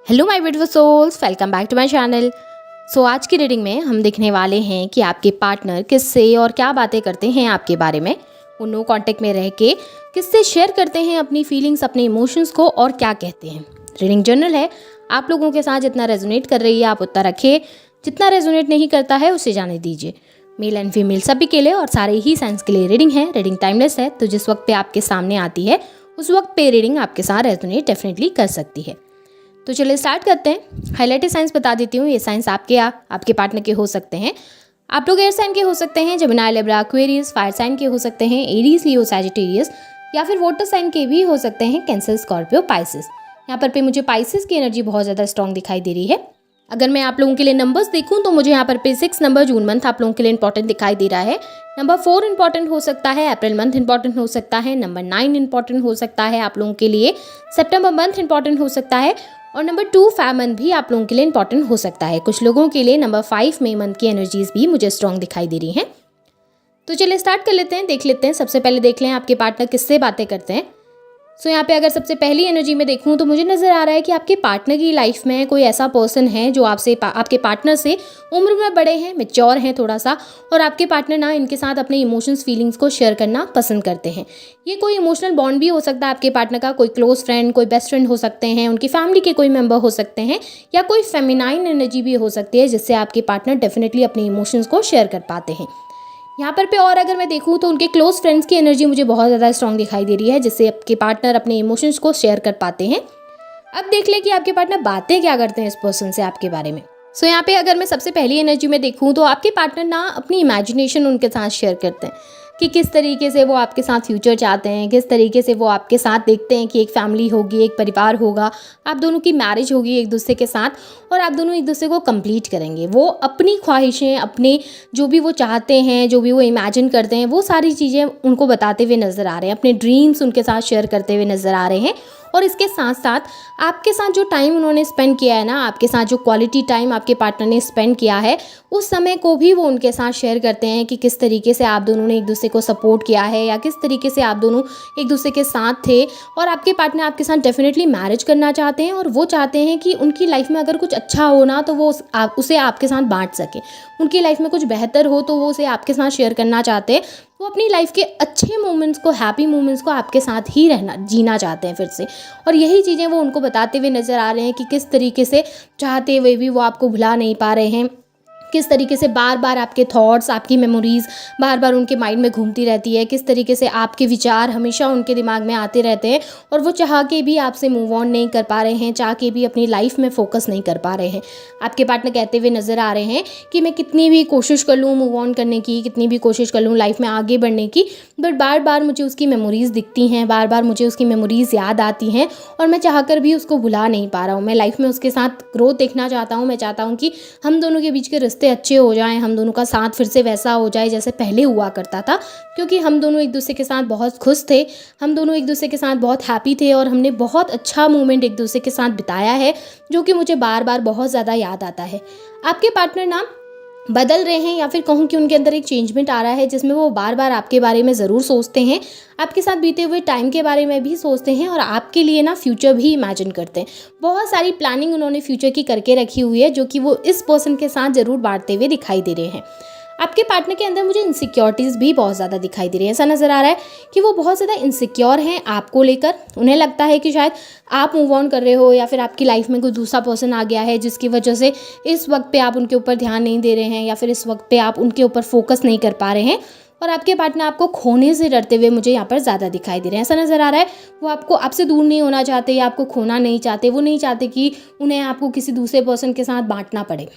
Hello my beautiful souls, welcome back to my channel. आज की reading में हम देखने वाले हैं कि आपके पार्टनर किससे और क्या बातें करते हैं आपके बारे में। वो नो कांटेक्ट में रह के किससे शेयर करते हैं अपनी फीलिंग्स, अपने इमोशंस को, और क्या कहते हैं। रीडिंग जनरल है, आप लोगों के साथ जितना रेजोनेट कर रही है आप उतना रखिए, जितना रेजोनेट नहीं करता है उसे जाने दीजिए। मेल एंड फीमेल सभी के लिए और सारे ही साइंस के लिए रीडिंग है। रीडिंग टाइमलेस है, तो जिस वक्त पे आपके सामने आती है उस वक्त पे रीडिंग आपके साथ रेजोनेट डेफिनेटली कर सकती है। तो चलिए स्टार्ट करते हैं। हाईलाइटेड साइंस बता देती हूँ। ये साइंस आपके पार्टनर के हो सकते हैं। आप लोग एयर साइन के हो सकते हैं, Gemini, Libra, Aquarius. Fire sign के हो सकते हैं, एरीज, लियो, सैजिटेरियस। या फिर वाटर साइन के भी हो सकते हैं, कैंसर, स्कॉर्पियो, पाइसिस। यहाँ पर मुझे पाइसिस की एनर्जी बहुत ज़्यादा स्ट्रॉन्ग दिखाई दे रही है। अगर मैं आप लोगों के लिए नंबर्स देखूं तो मुझे यहाँ पर 6 नंबर जून मंथ आप लोगों के लिए इंपॉर्टेंट दिखाई दे रहा है। नंबर 4 इंपॉर्टेंट हो सकता है, अप्रैल मंथ इंपॉर्टेंट हो सकता है। नंबर 9 इंपॉर्टेंट हो सकता है आप लोगों के लिए, सितंबर मंथ इंपॉर्टेंट हो सकता है। और नंबर 2 फै मंथ भी आप लोगों के लिए इंपॉर्टेंट हो सकता है। कुछ लोगों के लिए नंबर 5 मई मंथ की एनर्जीज भी मुझे स्ट्रॉन्ग दिखाई दे रही हैं। तो चलिए स्टार्ट कर लेते हैं, देख लेते हैं। सबसे पहले देख लें आपके पार्टनर किससे बातें करते हैं। यहाँ पे अगर सबसे पहली एनर्जी में देखूँ तो मुझे नज़र आ रहा है कि आपके पार्टनर की लाइफ में कोई ऐसा पर्सन है जो आपके पार्टनर से उम्र में बड़े हैं, मैच्योर हैं थोड़ा सा, और आपके पार्टनर ना इनके साथ अपने इमोशंस, फीलिंग्स को शेयर करना पसंद करते हैं। ये कोई इमोशनल बॉन्ड भी हो सकता है आपके पार्टनर का, कोई क्लोज फ्रेंड, कोई बेस्ट फ्रेंड हो सकते हैं, उनकी फैमिली के कोई मेंबर हो सकते हैं, या कोई फेमिनाइन एनर्जी भी हो सकती है जिससे आपके पार्टनर डेफिनेटली अपने इमोशंस को शेयर कर पाते हैं। यहाँ पर और अगर मैं देखूँ तो उनके क्लोज फ्रेंड्स की एनर्जी मुझे बहुत ज़्यादा स्ट्रॉन्ग दिखाई दे रही है, जिससे आपके पार्टनर अपने इमोशंस को शेयर कर पाते हैं। अब देख लें कि आपके पार्टनर बातें क्या करते हैं इस पर्सन से आपके बारे में। यहाँ पे अगर मैं सबसे पहली एनर्जी में देखूँ तो आपके पार्टनर ना अपनी इमेजिनेशन उनके साथ शेयर करते हैं कि किस तरीके से वो आपके साथ फ्यूचर चाहते हैं, किस तरीके से वो आपके साथ देखते हैं कि एक फैमिली होगी, एक परिवार होगा, आप दोनों की मैरिज होगी एक दूसरे के साथ, और आप दोनों एक दूसरे को कंप्लीट करेंगे। वो अपनी ख्वाहिशें, अपने जो भी वो चाहते हैं, जो भी वो इमेजिन करते हैं, वो सारी चीज़ें उनको बताते हुए नज़र आ रहे हैं, अपने ड्रीम्स उनके साथ शेयर करते हुए नज़र आ रहे हैं। और इसके साथ साथ आपके साथ जो टाइम उन्होंने स्पेंड किया है ना, आपके साथ जो क्वालिटी टाइम आपके पार्टनर ने स्पेंड किया है, उस समय को भी वो उनके साथ शेयर करते हैं कि किस तरीके से आप दोनों ने एक दूसरे को सपोर्ट किया है, या किस तरीके से आप दोनों एक दूसरे के साथ थे। और आपके पार्टनर आपके साथ डेफिनेटली मैरिज करना चाहते हैं, और वो चाहते हैं कि उनकी लाइफ में अगर कुछ अच्छा हो ना तो वो उसे आपके साथ बांट सके। उनकी लाइफ में कुछ बेहतर हो तो वो उसे आपके साथ शेयर करना चाहते हैं। वो अपनी लाइफ के अच्छे मोमेंट्स को, हैप्पी मोमेंट्स को आपके साथ ही जीना चाहते हैं फिर से। और यही चीज़ें वो उनको बताते हुए नज़र आ रहे हैं कि किस तरीके से चाहते हुए भी वो आपको भुला नहीं पा रहे हैं, किस तरीके से बार बार आपके थॉट्स, आपकी मेमोरीज़ बार बार उनके माइंड में घूमती रहती है, किस तरीके से आपके विचार हमेशा उनके दिमाग में आते रहते हैं, और वो चाह के भी आपसे मूव ऑन नहीं कर पा रहे हैं, चाह के भी अपनी लाइफ में फोकस नहीं कर पा रहे हैं। आपके पार्टनर कहते हुए नज़र आ रहे हैं कि मैं कितनी भी कोशिश कर लूँ मूव ऑन करने की, कितनी भी कोशिश कर लूँ लाइफ में आगे बढ़ने की, बट बार बार मुझे उसकी मेमोरीज़ दिखती हैं, बार बार मुझे उसकी मेमोरीज़ याद आती हैं, और मैं चाह कर भी उसको भुला नहीं पा रहा हूँ। मैं लाइफ में उसके साथ ग्रोथ देखना चाहता हूँ। मैं चाहता हूँ कि हम दोनों के बीच के रिश्ते अच्छे हो जाएं, हम दोनों का साथ फिर से वैसा हो जाए जैसे पहले हुआ करता था, क्योंकि हम दोनों एक दूसरे के साथ बहुत खुश थे, हम दोनों एक दूसरे के साथ बहुत हैप्पी थे, और हमने बहुत अच्छा मोमेंट एक दूसरे के साथ बिताया है, जो कि मुझे बार बार बहुत ज़्यादा याद आता है। आपके पार्टनर ना बदल रहे हैं, या फिर कहूँ कि उनके अंदर एक चेंजमेंट आ रहा है, जिसमें वो बार बार आपके बारे में ज़रूर सोचते हैं, आपके साथ बीते हुए टाइम के बारे में भी सोचते हैं, और आपके लिए ना फ्यूचर भी इमेजिन करते हैं। बहुत सारी प्लानिंग उन्होंने फ्यूचर की करके रखी हुई है, जो कि वो इस पर्सन के साथ ज़रूर बांटते हुए दिखाई दे रहे हैं। आपके पार्टनर के अंदर मुझे इनसिक्योरिटीज़ भी बहुत ज़्यादा दिखाई दे रही है। ऐसा नज़र आ रहा है कि वो बहुत ज़्यादा इनसिक्योर हैं आपको लेकर। उन्हें लगता है कि शायद आप मूव ऑन कर रहे हो, या फिर आपकी लाइफ में कोई दूसरा पर्सन आ गया है, जिसकी वजह से इस वक्त पे आप उनके ऊपर ध्यान नहीं दे रहे हैं, या फिर इस वक्त पे आप उनके ऊपर फोकस नहीं कर पा रहे हैं। और आपके पार्टनर आपको खोने से डरते हुए मुझे यहाँ पर ज़्यादा दिखाई दे रहे हैं। ऐसा नज़र आ रहा है वो आपसे दूर नहीं होना चाहते, या आपको खोना नहीं चाहते। वो नहीं चाहते कि उन्हें आपको किसी दूसरे पर्सन के साथ बांटना पड़े।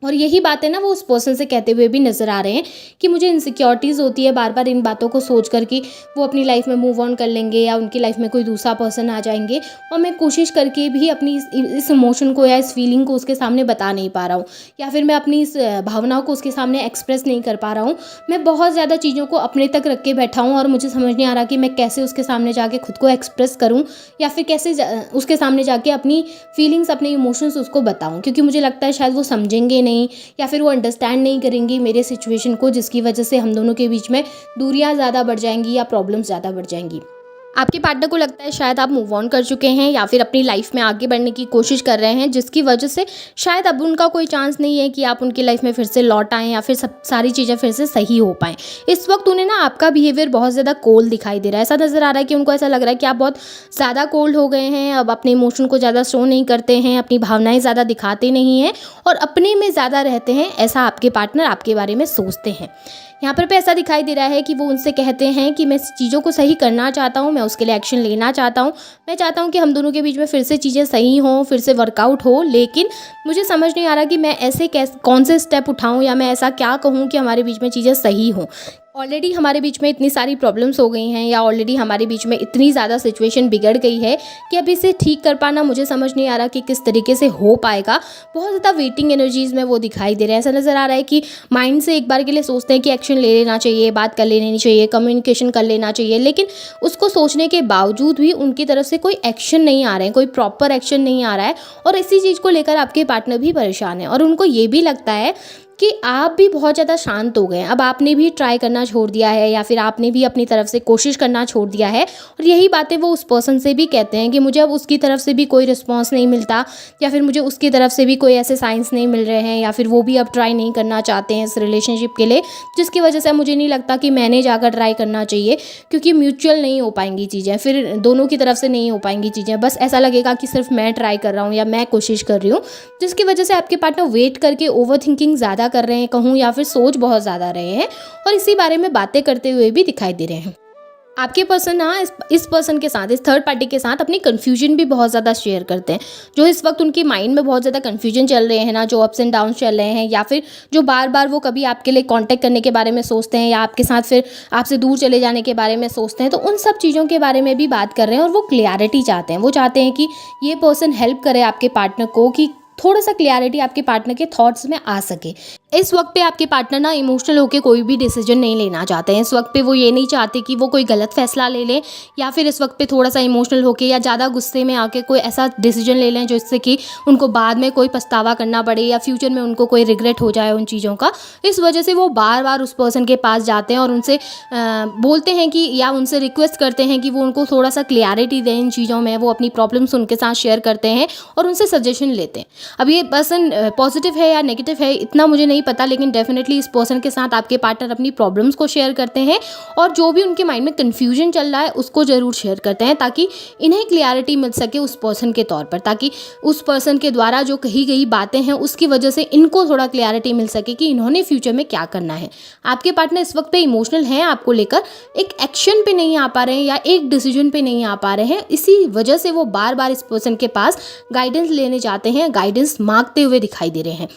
और यही बातें ना वो उस पर्सन से कहते हुए भी नज़र आ रहे हैं कि मुझे इनसिक्योरिटीज़ होती है बार बार इन बातों को सोच कर कि वो अपनी लाइफ में मूव ऑन कर लेंगे, या उनकी लाइफ में कोई दूसरा पर्सन आ जाएंगे, और मैं कोशिश करके भी अपनी इस इमोशन को या इस फीलिंग को उसके सामने बता नहीं पा रहा हूँ, या फिर मैं अपनी इस भावनाओं को उसके सामने एक्सप्रेस नहीं कर पा रहा हूँ। मैं बहुत ज़्यादा चीज़ों को अपने तक रख के बैठा हूँ, और मुझे समझ नहीं आ रहा कि मैं कैसे उसके सामने जाके खुद को एक्सप्रेस करूँ, या फिर कैसे उसके सामने जाके अपनी फीलिंग्स, अपने इमोशंस उसको बताऊँ, क्योंकि मुझे लगता है शायद वो समझेंगे नहीं, या फिर वो अंडरस्टैंड नहीं करेंगी मेरे सिचुएशन को, जिसकी वजह से हम दोनों के बीच में दूरियां ज़्यादा बढ़ जाएंगी या प्रॉब्लम्स ज़्यादा बढ़ जाएंगी। आपके पार्टनर को लगता है शायद आप मूव ऑन कर चुके हैं या फिर अपनी लाइफ में आगे बढ़ने की कोशिश कर रहे हैं, जिसकी वजह से शायद अब उनका कोई चांस नहीं है कि आप उनकी लाइफ में फिर से लौट आएँ या फिर सब सारी चीज़ें फिर से सही हो पाएँ। इस वक्त उन्हें ना आपका बिहेवियर बहुत ज़्यादा कोल्ड दिखाई दे रहा है। ऐसा नज़र आ रहा है कि उनको ऐसा लग रहा है कि आप बहुत ज़्यादा कोल्ड हो गए हैं, अब अपने इमोशन को ज़्यादा शो नहीं करते हैं, अपनी भावनाएँ ज़्यादा दिखाते नहीं हैं और अपने में ज़्यादा रहते हैं। ऐसा आपके पार्टनर आपके बारे में सोचते हैं। यहाँ पर भी ऐसा दिखाई दे रहा है कि वो उनसे कहते हैं कि मैं चीज़ों को सही करना चाहता हूँ, मैं उसके लिए एक्शन लेना चाहता हूँ, मैं चाहता हूँ कि हम दोनों के बीच में फिर से चीज़ें सही हों, फिर से वर्कआउट हो, लेकिन मुझे समझ नहीं आ रहा कि मैं ऐसे कौन से स्टेप उठाऊँ या मैं ऐसा क्या कहूँ कि हमारे बीच में चीज़ें सही हों। ऑलरेडी हमारे बीच में इतनी सारी प्रॉब्लम्स हो गई हैं या ऑलरेडी हमारे बीच में इतनी ज़्यादा सिचुएशन बिगड़ गई है कि अब इसे ठीक कर पाना मुझे समझ नहीं आ रहा कि किस तरीके से हो पाएगा। बहुत ज़्यादा वेटिंग एनर्जीज़ में वो दिखाई दे रहे हैं। ऐसा नज़र आ रहा है कि माइंड से एक बार के लिए सोचते हैं कि एक्शन ले लेना चाहिए, बात कर लेनी चाहिए, कम्युनिकेशन कर लेना चाहिए, लेकिन उसको सोचने के बावजूद भी उनकी तरफ से कोई एक्शन नहीं आ रहे हैं, कोई प्रॉपर एक्शन नहीं आ रहा है और इसी चीज़ को लेकर आपके पार्टनर भी परेशान है और उनको ये भी लगता है कि आप भी बहुत ज़्यादा शांत हो गए हैं। अब आपने भी ट्राई करना छोड़ दिया है या फिर आपने भी अपनी तरफ से कोशिश करना छोड़ दिया है और यही बातें वो उस पर्सन से भी कहते हैं कि मुझे अब उसकी तरफ से भी कोई रिस्पांस नहीं मिलता या फिर मुझे उसकी तरफ से भी कोई ऐसे साइंस नहीं मिल रहे हैं या फिर वो भी अब ट्राई नहीं करना चाहते हैं इस रिलेशनशिप के लिए, जिसकी वजह से मुझे नहीं लगता कि मैंने जाकर ट्राई करना चाहिए क्योंकि म्यूचुअल नहीं हो पाएंगी चीज़ें, फिर दोनों की तरफ से नहीं हो पाएंगी चीज़ें। बस ऐसा लगेगा कि सिर्फ मैं ट्राई कर रहा हूँ या मैं कोशिश कर रही हूँ, जिसकी वजह से आपके पार्टनर वेट करके ओवर थिंकिंग ज़्यादा कर रहे हैं कहूँ या फिर सोच बहुत ज़्यादा रहे हैं और इसी बारे में बातें करते हुए भी दिखाई दे रहे हैं। आपके पर्सन ना इस पर्सन के साथ, इस थर्ड पार्टी के साथ अपनी कन्फ्यूजन भी बहुत ज़्यादा शेयर करते हैं। जो इस वक्त उनकी माइंड में बहुत ज़्यादा कन्फ्यूजन चल रहे हैं ना, जो अप्स एंड डाउन चल रहे हैं या फिर जो बार बार वो कभी आपके लिए कांटेक्ट करने के बारे में सोचते हैं या आपके साथ फिर आपसे दूर चले जाने के बारे में सोचते हैं, तो उन सब चीज़ों के बारे में भी बात कर रहे हैं और वो क्लियरिटी चाहते हैं। वो चाहते हैं कि ये पर्सन हेल्प करे आपके पार्टनर को कि थोड़ा सा क्लियरिटी आपके पार्टनर के थॉट्स में आ सके। इस वक्त पे आपके पार्टनर ना इमोशनल होकर कोई भी डिसीजन नहीं लेना चाहते हैं। इस वक्त पे वो ये नहीं चाहते कि वो कोई गलत फैसला ले लें या फिर इस वक्त पे थोड़ा सा इमोशनल होकर या ज़्यादा गुस्से में आके कोई ऐसा डिसीजन ले लें जिससे कि उनको बाद में कोई पछतावा करना पड़े या फ्यूचर में उनको कोई रिग्रेट हो जाए उन चीज़ों का। इस वजह से वो बार बार उस पर्सन के पास जाते हैं और उनसे बोलते हैं कि या उनसे रिक्वेस्ट करते हैं कि वो उनको थोड़ा सा क्लियरिटी दें इन चीज़ों में। वो अपनी प्रॉब्लम्स उनके साथ शेयर करते हैं और उनसे सजेशन लेते हैं। अब ये पर्सन पॉजिटिव है या नेगेटिव है इतना मुझे नहीं पता, लेकिन डेफिनेटली इस पर्सन के साथ आपके पार्टनर अपनी प्रॉब्लम्स को शेयर करते हैं और जो भी उनके माइंड में कन्फ्यूजन चल रहा है उसको ज़रूर शेयर करते हैं ताकि इन्हें क्लियरिटी मिल सके उस पर्सन के तौर पर, ताकि उस पर्सन के द्वारा जो कही गई बातें हैं उसकी वजह से इनको थोड़ा क्लियरिटी मिल सके कि इन्होंने फ्यूचर में क्या करना है। आपके पार्टनर इस वक्त पे इमोशनल हैं आपको लेकर, एक एक्शन पे नहीं आ पा रहे हैं या एक डिसीजन पे नहीं आ पा रहे हैं। इसी वजह से वो बार बार इस पर्सन के पास गाइडेंस लेने जाते हैं, गाइडेंस मांगते हुए दिखाई दे रहे हैं।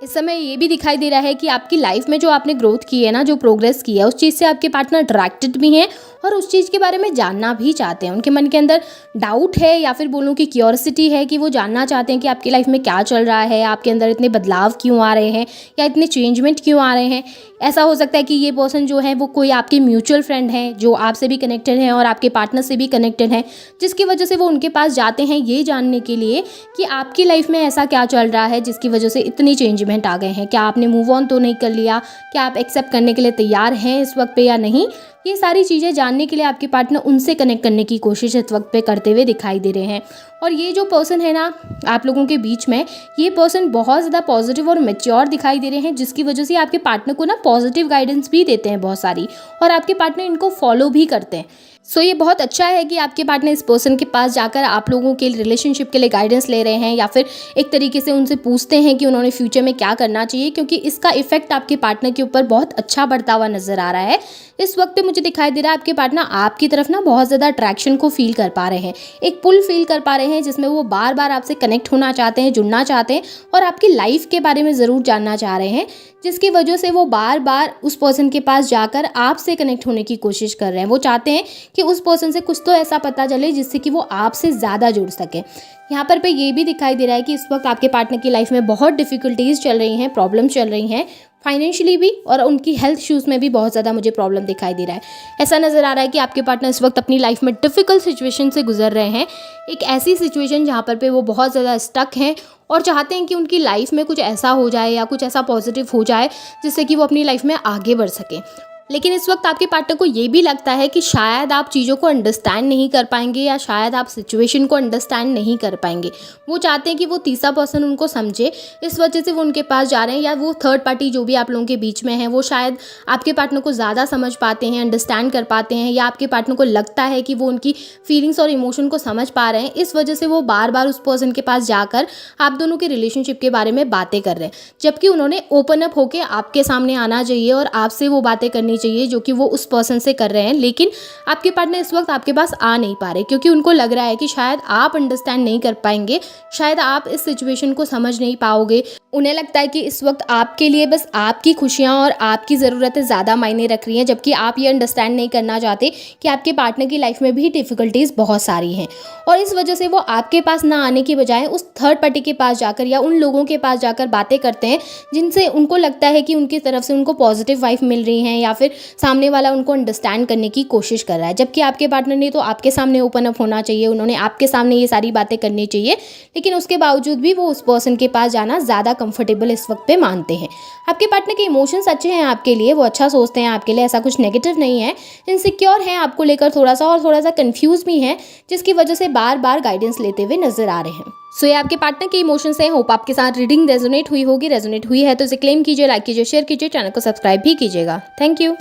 इस समय ये भी दिखाई दे रहा है कि आपकी लाइफ में जो आपने ग्रोथ की है ना, जो प्रोग्रेस की है, उस चीज़ से आपके पार्टनर अट्रैक्टेड भी हैं और उस चीज़ के बारे में जानना भी चाहते हैं। उनके मन के अंदर डाउट है या फिर बोलूँ कि क्यूरियोसिटी है कि वो जानना चाहते हैं कि आपकी लाइफ में क्या चल रहा है, आपके अंदर इतने बदलाव क्यों आ रहे हैं या इतने चेंजमेंट क्यों आ रहे हैं। ऐसा हो सकता है कि ये पर्सन जो है वो कोई आपके म्यूचुअल फ्रेंड हैं जो आपसे भी कनेक्टेड हैं और आपके पार्टनर से भी कनेक्टेड हैं, जिसकी वजह से वो उनके पास जाते हैं ये जानने के लिए कि आपकी लाइफ में ऐसा क्या चल रहा है जिसकी वजह से इतनी चेंजमेंट आ गए हैं। क्या आपने मूव ऑन तो नहीं कर लिया, क्या आप एक्सेप्ट करने के लिए तैयार हैं इस वक्त पे या नहीं। ये सारी चीज़ें जानने के लिए आपके पार्टनर उनसे कनेक्ट करने की कोशिश इस वक्त पे करते हुए दिखाई दे रहे हैं। और ये जो पर्सन है ना आप लोगों के बीच में, ये पर्सन बहुत ज़्यादा पॉजिटिव और मैच्योर दिखाई दे रहे हैं, जिसकी वजह से आपके पार्टनर को ना पॉजिटिव गाइडेंस भी देते हैं बहुत सारी और आपके पार्टनर इनको फॉलो भी करते हैं। सो ये बहुत अच्छा है कि आपके पार्टनर इस पर्सन के पास जाकर आप लोगों के रिलेशनशिप के लिए गाइडेंस ले रहे हैं या फिर एक तरीके से उनसे पूछते हैं कि उन्होंने फ्यूचर में क्या करना चाहिए, क्योंकि इसका इफेक्ट आपके पार्टनर के ऊपर बहुत अच्छा बढ़ता हुआ नजर आ रहा है। इस वक्त पे मुझे दिखाई दे रहा है आपके पार्टनर आपकी तरफ ना बहुत ज़्यादा अट्रैक्शन को फील कर पा रहे हैं, एक पुल फील कर पा रहे हैं जिसमें वो बार बार आपसे कनेक्ट होना चाहते हैं, जुड़ना चाहते हैं और आपकी लाइफ के बारे में ज़रूर जानना चाह रहे हैं, जिसकी वजह से वो बार बार उस पर्सन के पास जाकर आपसे कनेक्ट होने की कोशिश कर रहे हैं। वो चाहते हैं कि उस पर्सन से कुछ तो ऐसा पता चले जिससे कि वो आपसे ज़्यादा जुड़ सके। यहाँ पर ये भी दिखाई दे रहा है कि इस वक्त आपके पार्टनर की लाइफ में बहुत डिफ़िकल्टीज़ चल रही हैं, प्रॉब्लम चल रही हैं फाइनेंशियली भी, और उनकी हेल्थ इश्यूज़ में भी बहुत ज़्यादा मुझे प्रॉब्लम दिखाई दे रहा है। ऐसा नज़र आ रहा है कि आपके पार्टनर इस वक्त अपनी लाइफ में डिफ़िकल्ट सिचुएशन से गुजर रहे हैं, एक ऐसी सिचुएशन जहाँ पर वो बहुत ज़्यादा स्टक हैं और चाहते हैं कि उनकी लाइफ में कुछ ऐसा हो जाए या कुछ ऐसा पॉजिटिव हो जाए जिससे कि वो अपनी लाइफ में आगे बढ़ सकें। लेकिन इस वक्त आपके पार्टनर को ये भी लगता है कि शायद आप चीज़ों को अंडरस्टैंड नहीं कर पाएंगे या शायद आप सिचुएशन को अंडरस्टैंड नहीं कर पाएंगे। वो चाहते हैं कि वो तीसरा पर्सन उनको समझे, इस वजह से वो उनके पास जा रहे हैं, या वो थर्ड पार्टी जो भी आप लोगों के बीच में है वो शायद आपके पार्टनर को ज़्यादा समझ पाते हैं, अंडरस्टैंड कर पाते हैं, या आपके पार्टनर को लगता है कि वो उनकी फीलिंग्स और इमोशन को समझ पा रहे हैं। इस वजह से वो बार बार उस पर्सन के पास जाकर आप दोनों के रिलेशनशिप के बारे में बातें कर रहे हैं, जबकि उन्होंने ओपन अप होकर आपके सामने आना चाहिए और आपसे वो बातें करनी चाहिए जो कि वो उस पर्सन से कर रहे हैं। लेकिन आपके पार्टनर इस वक्त आपके पास आ नहीं पा रहे क्योंकि उनको लग रहा है कि शायद आप अंडरस्टैंड नहीं कर पाएंगे, शायद आप इस सिचुएशन को समझ नहीं पाओगे। उन्हें लगता है कि इस वक्त आपके लिए बस आपकी खुशियाँ और आपकी ज़रूरतें ज़्यादा मायने रख रही हैं, जबकि आप ये अंडरस्टैंड नहीं करना चाहते कि आपके पार्टनर की लाइफ में भी डिफ़िकल्टीज़ बहुत सारी हैं। और इस वजह से वो आपके पास ना आने की बजाय उस थर्ड पार्टी के पास जाकर या उन लोगों के पास जाकर बातें करते हैं जिनसे उनको लगता है कि उनकी तरफ से उनको पॉजिटिव वाइब मिल रही हैं, या फिर सामने वाला उनको अंडरस्टैंड करने की कोशिश कर रहा है। जबकि आपके पार्टनर ने तो आपके सामने ओपन अप होना चाहिए, उन्होंने आपके सामने ये सारी बातें करनी चाहिए, लेकिन उसके बावजूद भी वो उस पर्सन के पास जाना ज़्यादा कंफर्टेबल इस वक्त पे मानते हैं। आपके पार्टनर के इमोशंस अच्छे हैं आपके लिए, वो अच्छा सोचते हैं आपके लिए, ऐसा कुछ नेगेटिव नहीं है। इनसिक्योर हैं आपको लेकर थोड़ा सा कंफ्यूज भी हैं, जिसकी वजह से बार बार गाइडेंस लेते हुए नजर आ रहे हैं। सो ये आपके पार्टनर के इमोशंस हैं। होप आपके साथ रीडिंग रेजोनेट हुई होगी। रेजोनेट हुई है तो इसे क्लेम कीजिए, लाइक कीजिए, शेयर कीजिए, चैनल को सब्सक्राइब भी कीजिएगा। Thank you.